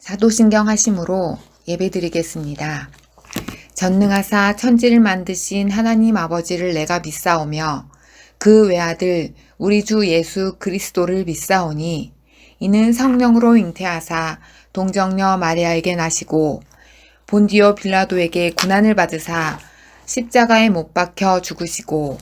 사도신경 하심으로 예배드리겠습니다. 전능하사 천지를 만드신 하나님 아버지를 내가 믿사오며 그 외아들 우리 주 예수 그리스도를 믿사오니 이는 성령으로 잉태하사 동정녀 마리아에게 나시고 본디오 빌라도에게 고난을 받으사 십자가에 못 박혀 죽으시고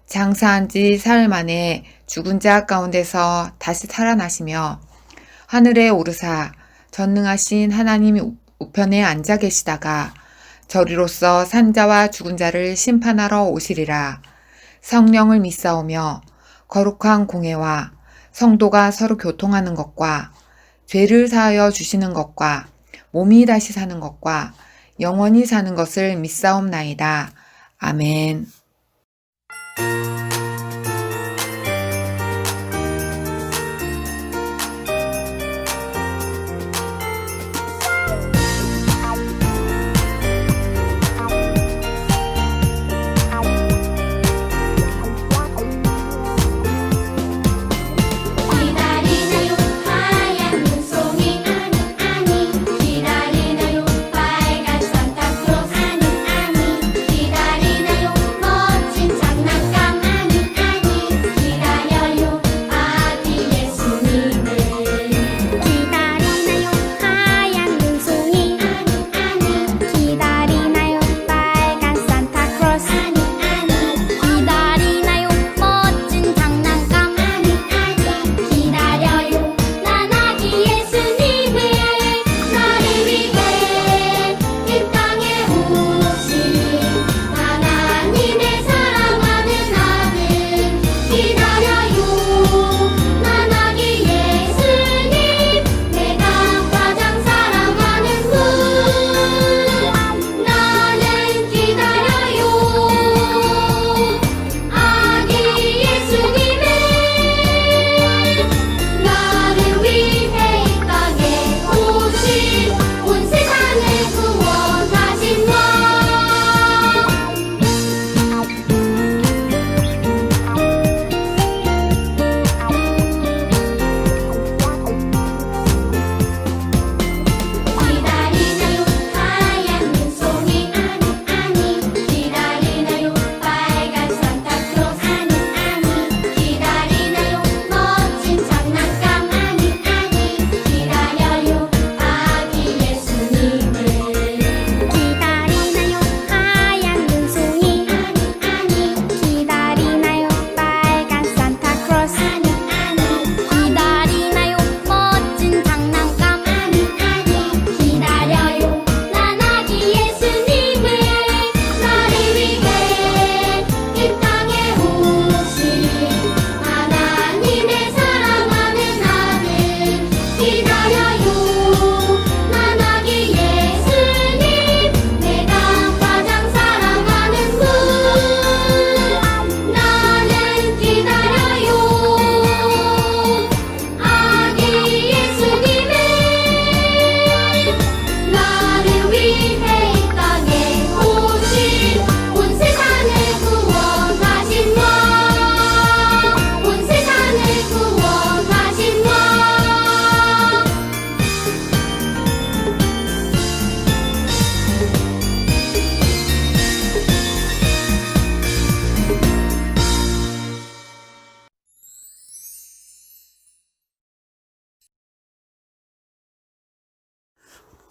장사한 지 사흘 만에 죽은 자 가운데서 다시 살아나시며 하늘에 오르사 전능하신 하나님 우편에 앉아 계시다가 저리로서 산자와 죽은 자를 심판하러 오시리라. 성령을 믿사오며 거룩한 공회와 성도가 서로 교통하는 것과 죄를 사하여 주시는 것과 몸이 다시 사는 것과 영원히 사는 것을 믿사옵나이다. 아멘.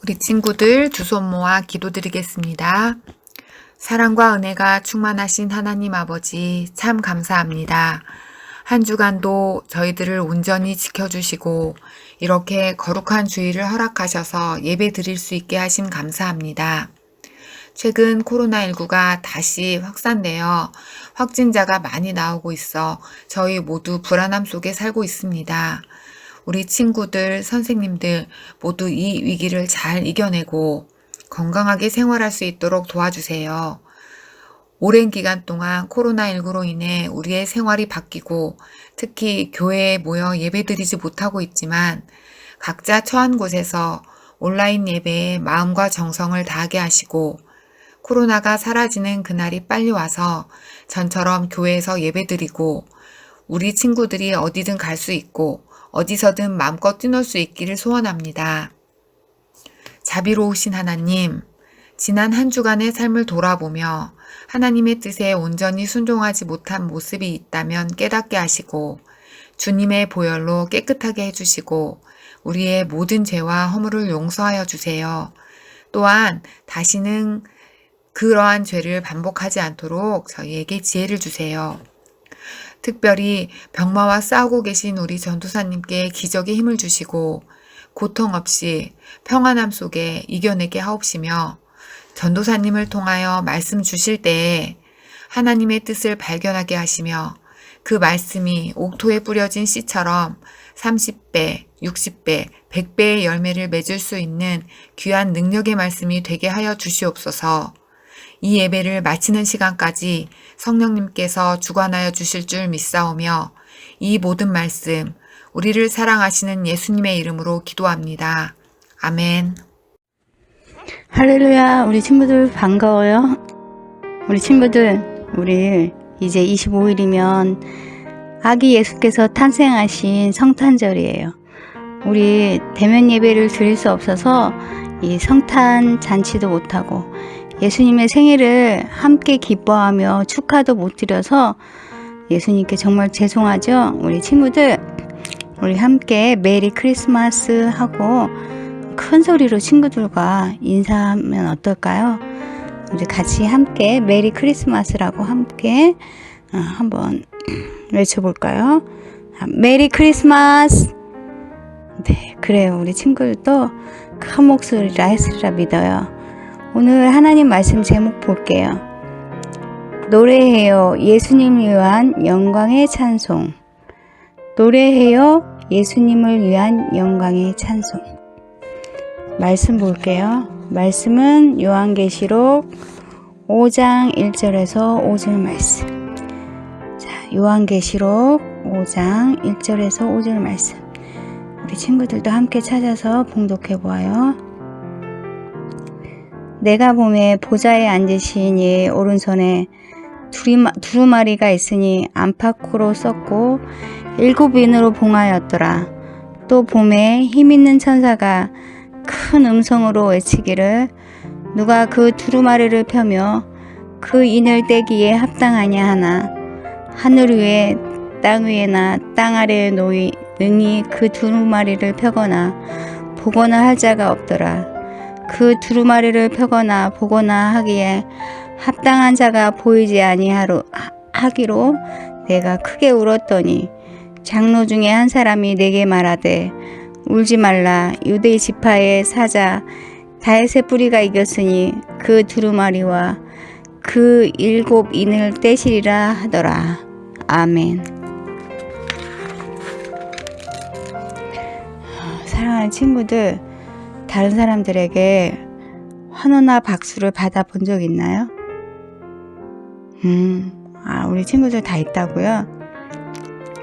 우리 친구들 두 손 모아 기도드리겠습니다. 사랑과 은혜가 충만하신 하나님 아버지 참 감사합니다. 한 주간도 저희들을 온전히 지켜주시고 이렇게 거룩한 주일을 허락하셔서 예배 드릴 수 있게 하심 감사합니다. 최근 코로나19가 다시 확산되어 확진자가 많이 나오고 있어 저희 모두 불안함 속에 살고 있습니다. 우리 친구들, 선생님들 모두 이 위기를 잘 이겨내고 건강하게 생활할 수 있도록 도와주세요. 오랜 기간 동안 코로나19로 인해 우리의 생활이 바뀌고 특히 교회에 모여 예배드리지 못하고 있지만 각자 처한 곳에서 온라인 예배에 마음과 정성을 다하게 하시고 코로나가 사라지는 그날이 빨리 와서 전처럼 교회에서 예배드리고 우리 친구들이 어디든 갈 수 있고 어디서든 마음껏 뛰놀 수 있기를 소원합니다. 자비로우신 하나님, 지난 한 주간의 삶을 돌아보며 하나님의 뜻에 온전히 순종하지 못한 모습이 있다면 깨닫게 하시고 주님의 보혈로 깨끗하게 해주시고 우리의 모든 죄와 허물을 용서하여 주세요. 또한 다시는 그러한 죄를 반복하지 않도록 저희에게 지혜를 주세요. 특별히 병마와 싸우고 계신 우리 전도사님께 기적의 힘을 주시고 고통 없이 평안함 속에 이겨내게 하옵시며 전도사님을 통하여 말씀 주실 때에 하나님의 뜻을 발견하게 하시며 그 말씀이 옥토에 뿌려진 씨처럼 30배, 60배, 100배의 열매를 맺을 수 있는 귀한 능력의 말씀이 되게 하여 주시옵소서. 이 예배를 마치는 시간까지 성령님께서 주관하여 주실 줄 믿사오며 이 모든 말씀 우리를 사랑하시는 예수님의 이름으로 기도합니다. 아멘. 할렐루야. 우리 친구들 반가워요. 우리 친구들, 우리 이제 25일이면 아기 예수께서 탄생하신 성탄절이에요. 우리 대면 예배를 드릴 수 없어서 이 성탄 잔치도 못하고 예수님의 생일을 함께 기뻐하며 축하도 못 드려서 예수님께 정말 죄송하죠. 우리 친구들, 우리 함께 메리 크리스마스 하고 큰 소리로 친구들과 인사하면 어떨까요? 우리 같이 함께 메리 크리스마스라고 함께 한번 외쳐볼까요? 메리 크리스마스! 네, 그래요. 우리 친구들도 큰 목소리라 했으리라 믿어요. 오늘 하나님 말씀 제목 볼게요. 노래해요. 예수님을 위한 영광의 찬송. 노래해요. 예수님을 위한 영광의 찬송. 말씀 볼게요. 말씀은 요한계시록 5장 1절에서 5절 말씀. 자, 요한계시록 5장 1절에서 5절 말씀. 우리 친구들도 함께 찾아서 봉독해 보아요. 내가 보매 보좌에 앉으신 이의 오른손에 두루마리가 있으니 안팎으로 썼고 7인으로 봉하였더라. 또 보매 힘있는 천사가 큰 음성으로 외치기를 누가 그 두루마리를 펴며 그 인을 떼기에 합당하냐 하나 하늘 위에 땅 위에나 땅 아래에 놓이 능히 그 두루마리를 펴거나 보거나 할 자가 없더라. 그 두루마리를 펴거나 보거나 하기에 합당한 자가 보이지 아니하기로 내가 크게 울었더니 장로 중에 한 사람이 내게 말하되 울지 말라. 유대 지파의 사자 다윗의 뿌리가 이겼으니 그 두루마리와 그 7인을 떼시리라 하더라. 아멘. 사랑하는 친구들, 다른 사람들에게 환호나 박수를 받아본 적 있나요? 우리 친구들 다 있다고요?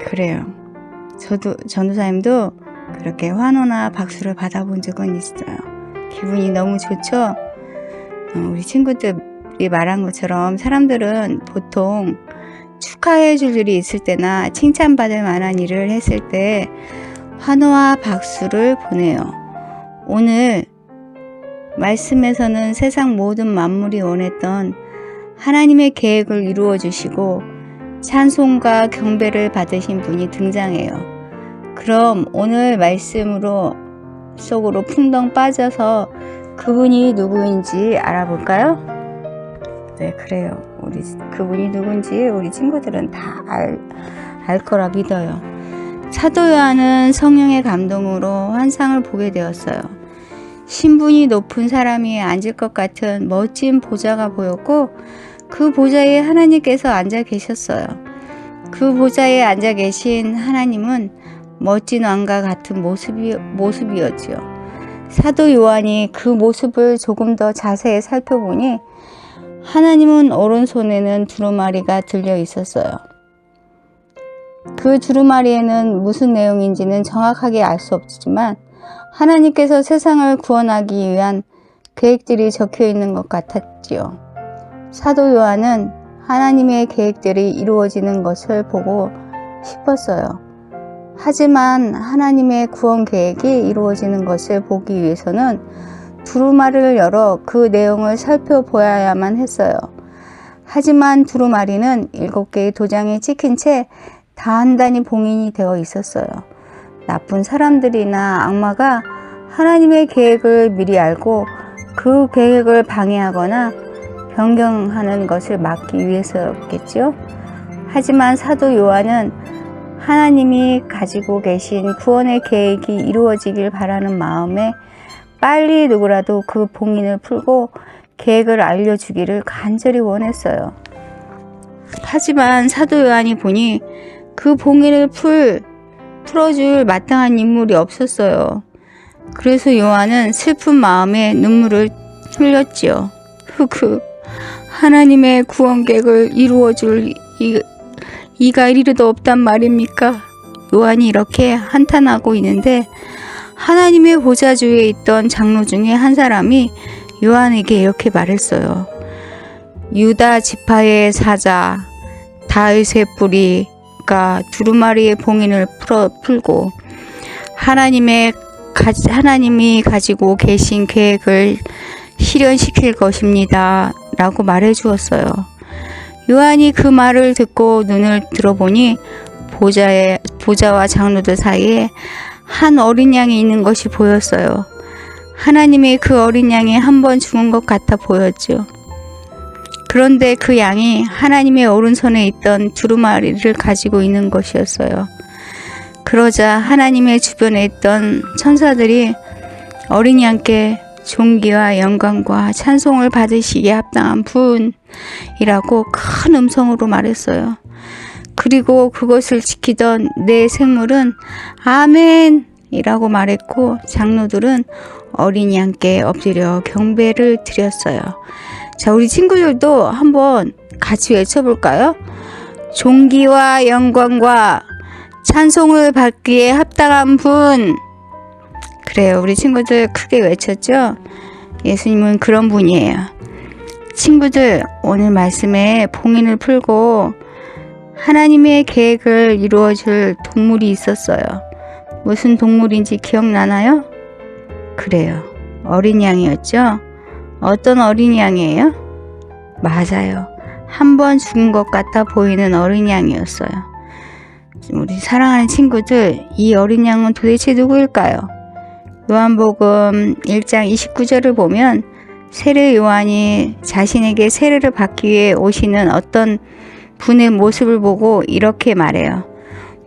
그래요. 전도사님도 그렇게 환호나 박수를 받아본 적은 있어요. 기분이 너무 좋죠? 우리 친구들이 말한 것처럼 사람들은 보통 축하해 줄 일이 있을 때나 칭찬받을 만한 일을 했을 때 환호와 박수를 보내요. 오늘 말씀에서는 세상 모든 만물이 원했던 하나님의 계획을 이루어 주시고 찬송과 경배를 받으신 분이 등장해요. 그럼 오늘 말씀으로 속으로 풍덩 빠져서 그분이 누구인지 알아볼까요? 네, 그래요. 그분이 누군지 우리 친구들은 다 알 거라 믿어요. 사도 요한은 성령의 감동으로 환상을 보게 되었어요. 신분이 높은 사람이 앉을 것 같은 멋진 보좌가 보였고 그 보좌에 하나님께서 앉아 계셨어요. 그 보좌에 앉아 계신 하나님은 멋진 왕과 같은 모습이었지요. 사도 요한이 그 모습을 조금 더 자세히 살펴보니 하나님은 오른손에는 두루마리가 들려 있었어요. 그 두루마리에는 무슨 내용인지는 정확하게 알 수 없지만 하나님께서 세상을 구원하기 위한 계획들이 적혀 있는 것 같았지요. 사도 요한은 하나님의 계획들이 이루어지는 것을 보고 싶었어요. 하지만 하나님의 구원 계획이 이루어지는 것을 보기 위해서는 두루마리를 열어 그 내용을 살펴보아야만 했어요. 하지만 두루마리는 7개의 도장에 찍힌 채 단단히 봉인이 되어 있었어요. 나쁜 사람들이나 악마가 하나님의 계획을 미리 알고 그 계획을 방해하거나 변경하는 것을 막기 위해서였겠죠. 하지만 사도 요한은 하나님이 가지고 계신 구원의 계획이 이루어지길 바라는 마음에 빨리 누구라도 그 봉인을 풀고 계획을 알려주기를 간절히 원했어요. 하지만 사도 요한이 보니 그 봉인을 풀어줄 마땅한 인물이 없었어요. 그래서 요한은 슬픈 마음에 눈물을 흘렸지요. 하나님의 구원 계획을 이루어줄 이가 이리도 없단 말입니까? 요한이 이렇게 한탄하고 있는데 하나님의 보좌주에 있던 장로 중에 한 사람이 요한에게 이렇게 말했어요. 유다 지파의 사자 다윗의 뿌리가 두루마리의 봉인을 풀고 하나님이 가지고 계신 계획을 실현시킬 것입니다. 라고 말해 주었어요. 요한이 그 말을 듣고 눈을 들어보니 보좌와 장로들 사이에 한 어린 양이 있는 것이 보였어요. 하나님의 그 어린 양이 한 번 죽은 것 같아 보였죠. 그런데 그 양이 하나님의 오른손에 있던 두루마리를 가지고 있는 것이었어요. 그러자 하나님의 주변에 있던 천사들이 어린 양께 존귀와 영광과 찬송을 받으시기에 합당한 분이라고 큰 음성으로 말했어요. 그리고 그것을 지키던 네 생물은 아멘이라고 말했고 장로들은 어린 양께 엎드려 경배를 드렸어요. 자, 우리 친구들도 한번 같이 외쳐볼까요? 존귀와 영광과 찬송을 받기에 합당한 분. 그래요. 우리 친구들 크게 외쳤죠? 예수님은 그런 분이에요. 친구들, 오늘 말씀에 봉인을 풀고 하나님의 계획을 이루어줄 동물이 있었어요. 무슨 동물인지 기억나나요? 그래요. 어린 양이었죠? 어떤 어린 양이에요? 맞아요. 한 번 죽은 것 같아 보이는 어린 양이었어요. 우리 사랑하는 친구들, 이 어린 양은 도대체 누구일까요? 요한복음 1장 29절을 보면 세례 요한이 자신에게 세례를 받기 위해 오시는 어떤 분의 모습을 보고 이렇게 말해요.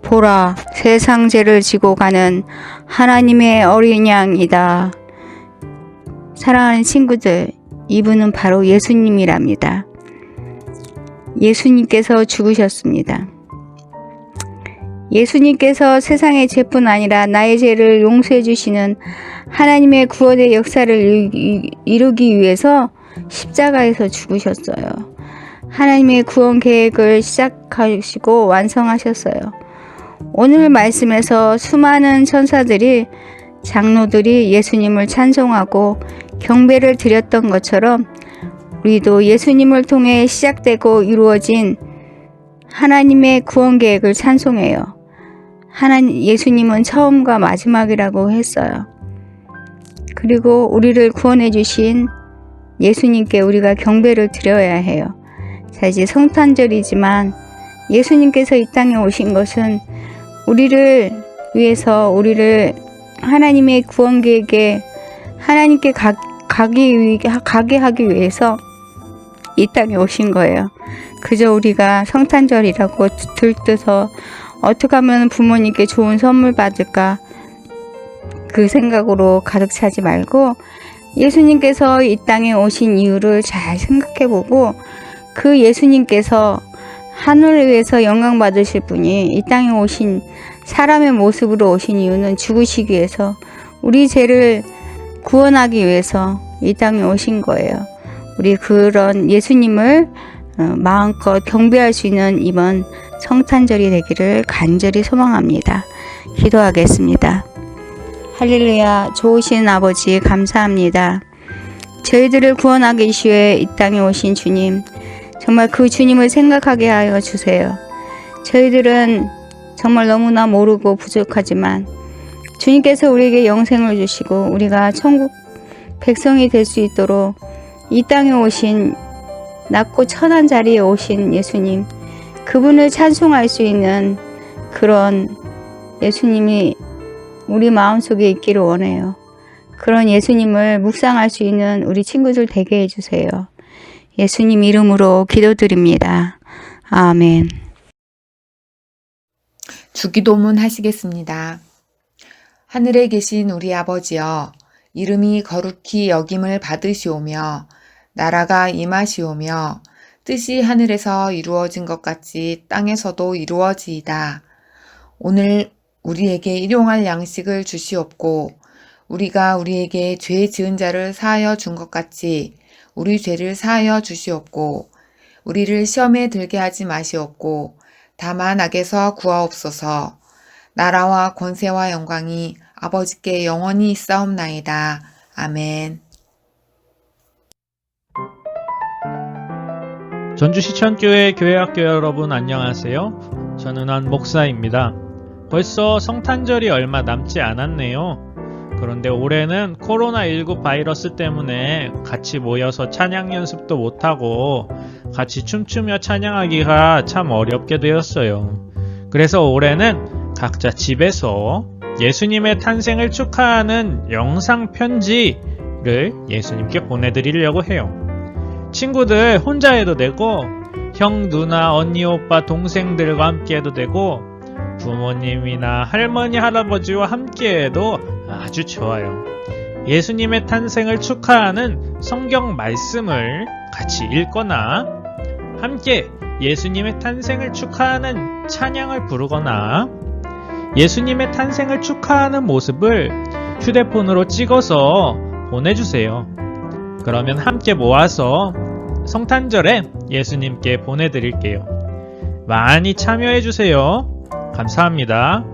보라, 세상 죄를 지고 가는 하나님의 어린 양이다. 사랑하는 친구들, 이분은 바로 예수님이랍니다. 예수님께서 죽으셨습니다. 예수님께서 세상의 죄뿐 아니라 나의 죄를 용서해 주시는 하나님의 구원의 역사를 이루기 위해서 십자가에서 죽으셨어요. 하나님의 구원 계획을 시작하시고 완성하셨어요. 오늘 말씀에서 수많은 천사들이 장로들이 예수님을 찬송하고 경배를 드렸던 것처럼 우리도 예수님을 통해 시작되고 이루어진 하나님의 구원 계획을 찬송해요. 예수님은 처음과 마지막이라고 했어요. 그리고 우리를 구원해 주신 예수님께 우리가 경배를 드려야 해요. 자, 이제 성탄절이지만 예수님께서 이 땅에 오신 것은 우리를 위해서 우리를 하나님의 구원 계획에 하나님께 가게 하기 위해서 이 땅에 오신 거예요. 그저 우리가 성탄절이라고 들떠서 어떻게 하면 부모님께 좋은 선물 받을까 그 생각으로 가득 차지 말고 예수님께서 이 땅에 오신 이유를 잘 생각해보고 그 예수님께서 하늘을 위해서 영광 받으실 분이 이 땅에 오신 사람의 모습으로 오신 이유는 죽으시기 위해서 우리 죄를 구원하기 위해서 이 땅에 오신 거예요. 우리 그런 예수님을 마음껏 경배할 수 있는 이번 성탄절이 되기를 간절히 소망합니다. 기도하겠습니다. 할렐루야, 좋으신 아버지 감사합니다. 저희들을 구원하기 위해 이 땅에 오신 주님, 정말 그 주님을 생각하게 하여 주세요. 저희들은 정말 너무나 모르고 부족하지만 주님께서 우리에게 영생을 주시고 우리가 천국 백성이 될 수 있도록 이 땅에 오신 낮고 천한 자리에 오신 예수님, 그분을 찬송할 수 있는 그런 예수님이 우리 마음속에 있기를 원해요. 그런 예수님을 묵상할 수 있는 우리 친구들 되게 해주세요. 예수님 이름으로 기도드립니다. 아멘. 주기도문 하시겠습니다. 하늘에 계신 우리 아버지여, 이름이 거룩히 여김을 받으시오며 나라가 임하시오며 뜻이 하늘에서 이루어진 것 같이 땅에서도 이루어지이다. 오늘 우리에게 일용할 양식을 주시옵고 우리가 우리에게 죄 지은 자를 사하여 준 것 같이 우리 죄를 사하여 주시옵고 우리를 시험에 들게 하지 마시옵고 다만 악에서 구하옵소서. 나라와 권세와 영광이 아버지께 영원히 있사옵나이다. 아멘. 전주시천교회 교회학교 여러분 안녕하세요. 저는 한 목사입니다. 벌써 성탄절이 얼마 남지 않았네요. 그런데 올해는 코로나19 바이러스 때문에 같이 모여서 찬양 연습도 못하고 같이 춤추며 찬양하기가 참 어렵게 되었어요. 그래서 올해는 각자 집에서 예수님의 탄생을 축하하는 영상 편지를 예수님께 보내드리려고 해요. 친구들 혼자 해도 되고 형, 누나, 언니, 오빠, 동생들과 함께 해도 되고 부모님이나 할머니, 할아버지와 함께 해도 아주 좋아요. 예수님의 탄생을 축하하는 성경 말씀을 같이 읽거나 함께 예수님의 탄생을 축하하는 찬양을 부르거나 예수님의 탄생을 축하하는 모습을 휴대폰으로 찍어서 보내주세요. 그러면 함께 모아서 성탄절에 예수님께 보내드릴게요. 많이 참여해주세요. 감사합니다.